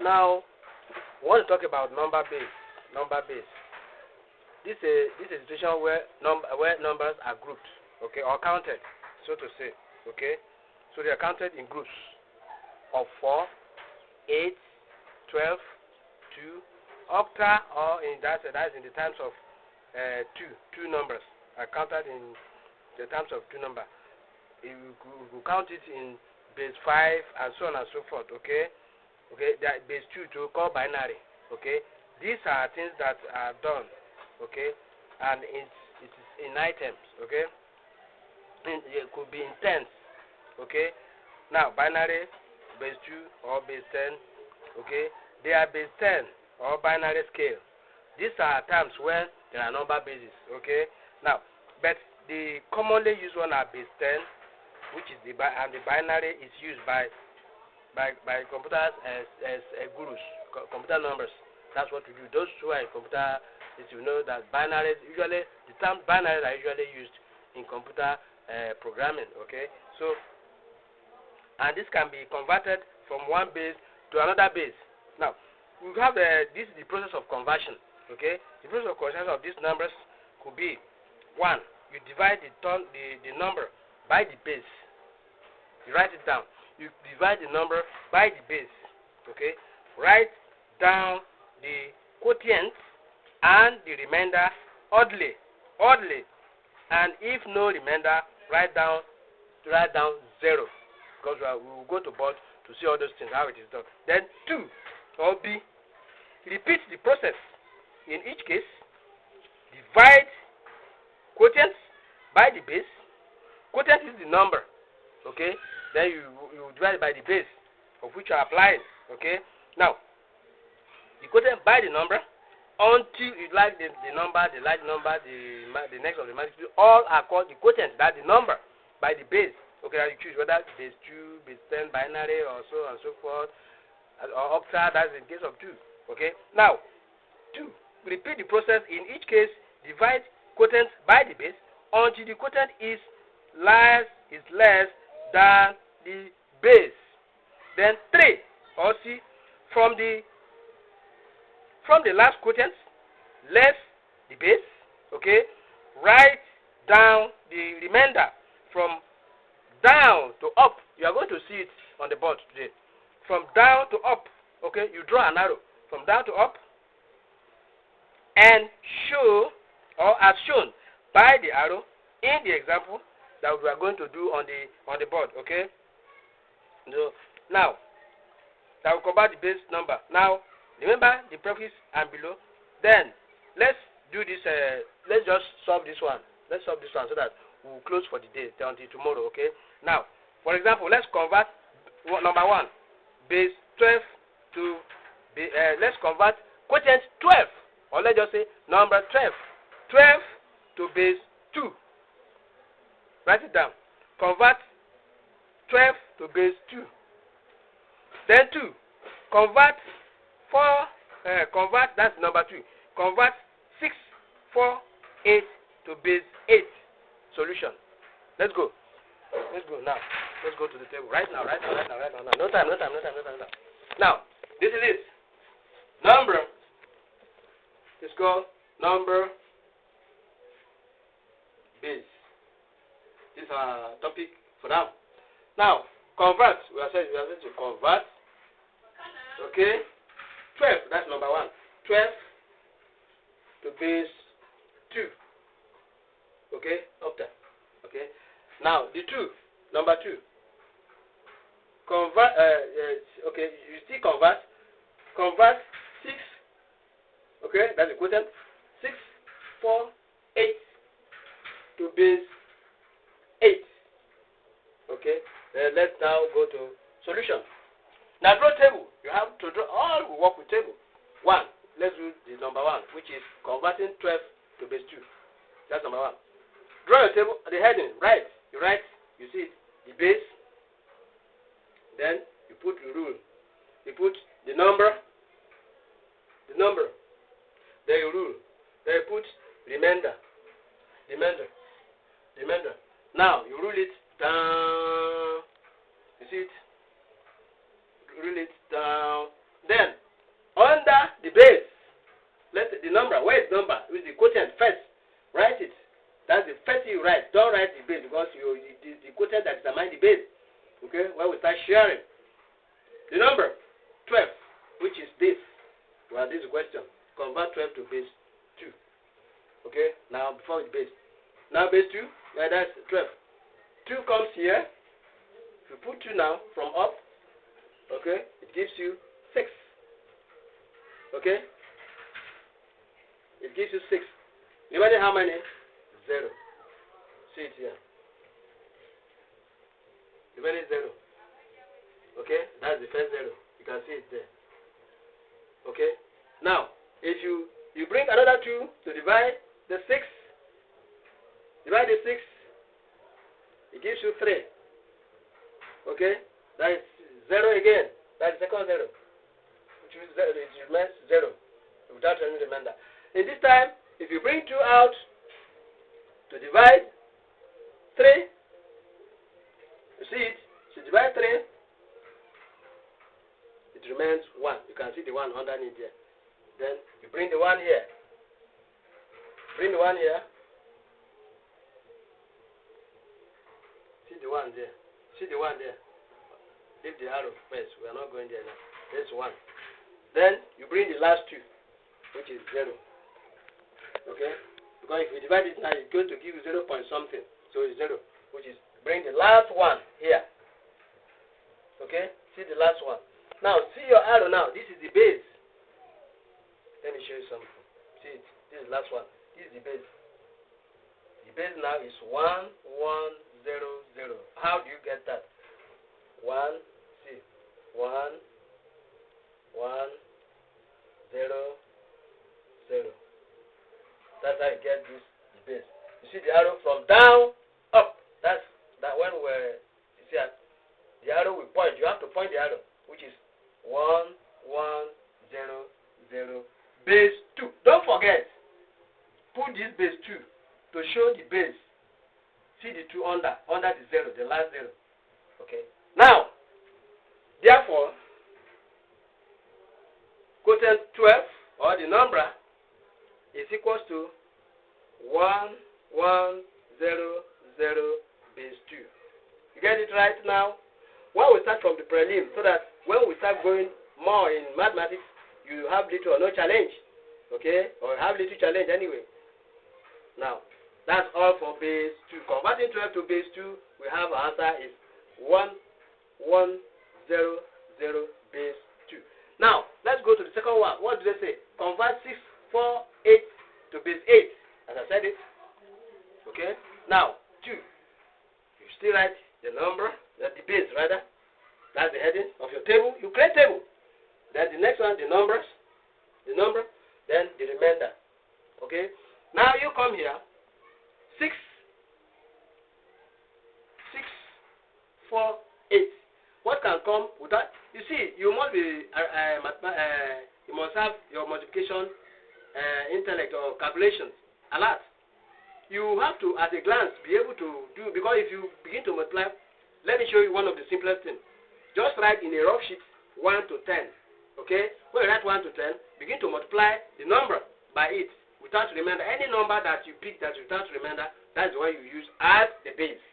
Now, we want to talk about number base. Number base. This is a situation where numbers are grouped, okay, or counted, so to say, okay. So they are counted in groups of 4, 8, 12, 2, octa, or in that is in the terms of two numbers are counted in the terms of two numbers. You count it in base 5 and so on and so forth, okay. Okay, that base 2 to call binary, okay. These are things that are done, okay, and it is in items, okay. It could be in tens, okay. Now binary, base 2 or base 10, okay. They are base 10 or binary scale. These are terms when there are number bases, okay. Now, but the commonly used one are base 10, which is the binary is used by computers as gurus, computer numbers. That's what we do. Those who are in computer, you know that binaries usually the term binaries are usually used in computer programming. Okay, so and this can be converted from one base to another base. Now we have this is the process of conversion. Okay, the process of conversion of these numbers could be one. You divide the number by the base. You write it down. You divide the number by the base. Okay, write down the quotient and the remainder oddly, and if no remainder, write down 0, because we will go to board to see all those things how it is done. Then 2 or B, repeat the process. In each case, divide quotient by the base. Quotient is the number, okay. Then you divide by the base of which you are applying, okay. Now you quotient by the number until you like the number, the large number, the next of the magnitude, all are called the quotient. That's the number by the base. Okay, now you choose whether base 2, base 10, binary, or so and so forth, or octa. That's in case of 2. Okay. Now 2. Repeat the process. In each case, divide quotient by the base until the quotient is less than the base. Then 3 or C, from the last quotient less the base, okay, write down the remainder from down to up. You are going to see it on the board today. From down to up, okay, you draw an arrow from down to up and show, or as shown by the arrow in the example that we are going to do on the board, okay. So now that will convert the base number. Now remember the prefix and below. Then let's do this. Let's just solve this one. Let's solve this one so that we will close for the day until tomorrow. Okay. Now, for example, let's convert number 1, base 12 to let's convert quotient 12, or let's just say number 12. 12 to base 2. Write it down. Convert 12 to base 2. Then 2. Convert 4. Convert, that's number 2. Convert 6, 4, 8 to base 8. Solution. Let's go. Let's go now. Let's go to the table. Right now. No time. Now, this is it. Number. It's called number base. This is our topic for now. Now, convert. We are saying to convert. Okay. 12. That's number 1. 12 to base 2. Okay. Up there. Okay. Now, the 2. Number 2. Convert. Okay. You still convert. Convert 6. Okay. That's the quotient. 6, 4, 8 to base 8. Okay. Let's now go to solution. Now draw table. You have to draw. All will work with table. 1. Let's do the number 1, which is converting 12 to base 2. That's number 1. Draw your table. The heading. Right. You write. You see it, the base. Then you put the rule. You put the number. The number. Then you rule. Then you put remainder. Remainder. Now you rule it down. You see it? Rule it down. Then, under the base, let's say the number. Where is number? With the quotient first. Write it. That's the first thing you write. Don't write the base because it is the quotient that determines the base. Okay? When we start sharing. The number 12, which is this. Well, this is a question. Convert 12 to base 2. Okay? Now, before the base. Now, base 2, that's 12. 2 comes here. If you put 2 now from up, okay, it gives you 6. Okay? It gives you 6. Remember how many? 0. See it here. Remaining 0. Okay? That's the first 0. You can see it there. Okay? Now, if you bring another 2 to divide the 6, divide the 6, it gives you 3. Okay? That is 0 again. That's the second 0. Which is 0. It remains 0 without any remainder. In this time, if you bring 2 out to divide 3, you see it? So divide 3, it remains 1. You can see the 1 underneath there. Then you bring the 1 here. Bring the 1 here. See the 1 there. See the 1 there. Leave the arrow first. We are not going there now. There's 1. Then you bring the last 2, which is 0. Okay? Because if you divide it now, it's going to give you 0 point something. So it's 0, which is bring the last 1 here. Okay? See the last 1. Now, see your arrow now. This is the base. Let me show you something. See it. This is the last 1. This is the base. The base now is 1, 1, 0, 0. How do you get that? 1, see. 1, 1, 0, 0. That's how you get this the base. You see the arrow from down up. That's that when we're you see the arrow will point. You have to point the arrow, which is 1, 1, 0, 0. Base 2. Don't forget. Put this base 2 to show the base. See the 2 under the 0, the last 0. Okay. Now, therefore, quotient 12 or the number is equals to 1, 1, 0, 0, base 2. You get it right now? When we start from the prelim, so that when we start going more in mathematics, you have little or no challenge. Okay? Or have little challenge anyway. Now, that's all for base 2. Converting 12 to base 2, we have our answer is 1, 1, 0, 0, base 2. Now, let's go to the second one. What do they say? Convert 6, 4, 8 to base 8. As I said it. Okay? Now, 2. You still write the number, the base rather. That's the heading of your table. You create table. Then the next one, the number, then the remainder. Okay? Now you come here. 6, 4, 8. What can come with that? You see, you must be you must have your multiplication intellect or calculations a lot. You have to, at a glance, be able to do, because if you begin to multiply, let me show you one of the simplest things. Just write in a rough sheet 1 to 10. Okay? When you write 1 to 10, begin to multiply the number by it without remainder. Any number that you pick that without remainder, that's the one you use as the base.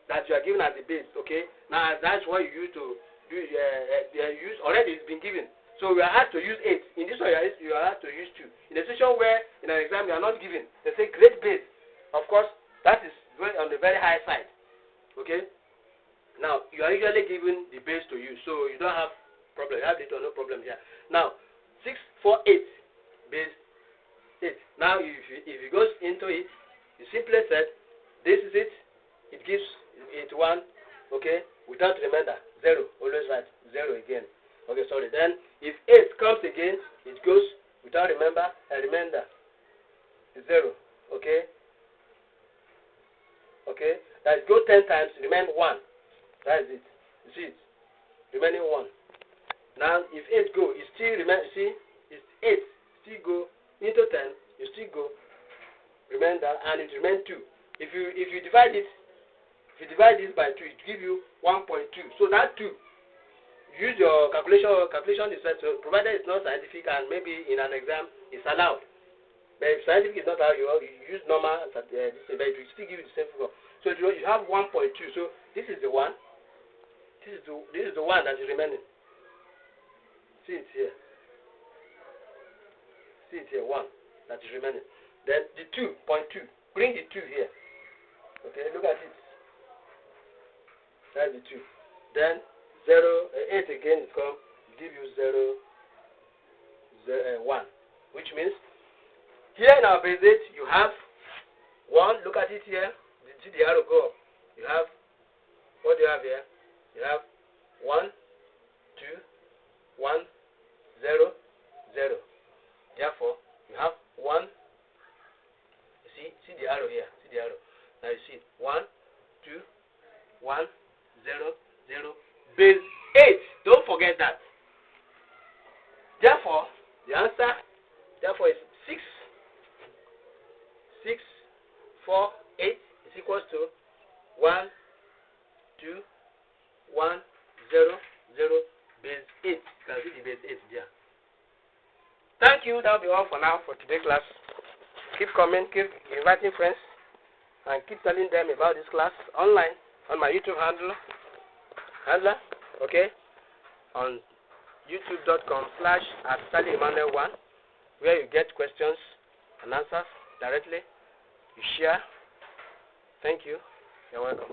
That you are given as the base. Okay? Now that's what you use to do. Use already it's been given. So we are asked to use 8. In this one, you are asked to use 2. In a situation where in an exam you are not given, they say great base. Of course, that is on the very high side. Okay? Now, you are usually given the base to use, so you don't have problem. You have little or no problem here. Now, 6, 4, 8, base 8. Now, if it goes into it, you simply said, this is it. It gives it 1, okay, without remainder, 0. Always write 0 again. Okay, sorry. Then, if 8 comes again, it goes without remainder, 0. Okay? Okay? That goes 10 times, remain 1. That is it. You see it? Remaining 1. Now, if 8 go, it still remains, see? It's 8. Still go into 10, you still go, remainder, and it remains 2. If you divide it, if you divide this by 2, it gives you 1.2. So that 2 use your calculation is set, so provided it's not scientific and maybe in an exam it's allowed. But if scientific is not allowed, you use normal, but it will still give you the same figure. So you have 1.2. So this is the one. This is the one that is remaining. See it here. See it here, 1 that is remaining. Then the 2.2. Bring the 2 here. Okay, look at it. That's the 2. Then 8 again is come, give you 1. Which means here in our base 8 you have 1. Look at it here. See the arrow go up. You have, what do you have here? You have 1, 2, 1, 0, 0. Therefore, you have 1. See the arrow here. See the arrow. Now you see 1, 2, 1, 0, 0. Base 8. Don't forget that. Therefore, the answer is 6. 6, 4, 8 is equals to 1, 2, 1, 0, 0. Base 8. You can see the base 8 there. Thank you. That will be all for now for today's class. Keep coming, keep inviting friends, and keep telling them about this class online on my YouTube handler, okay, on youtube.com/@SallyEmmanuel1, where you get questions and answers directly. You share. Thank you. You're welcome.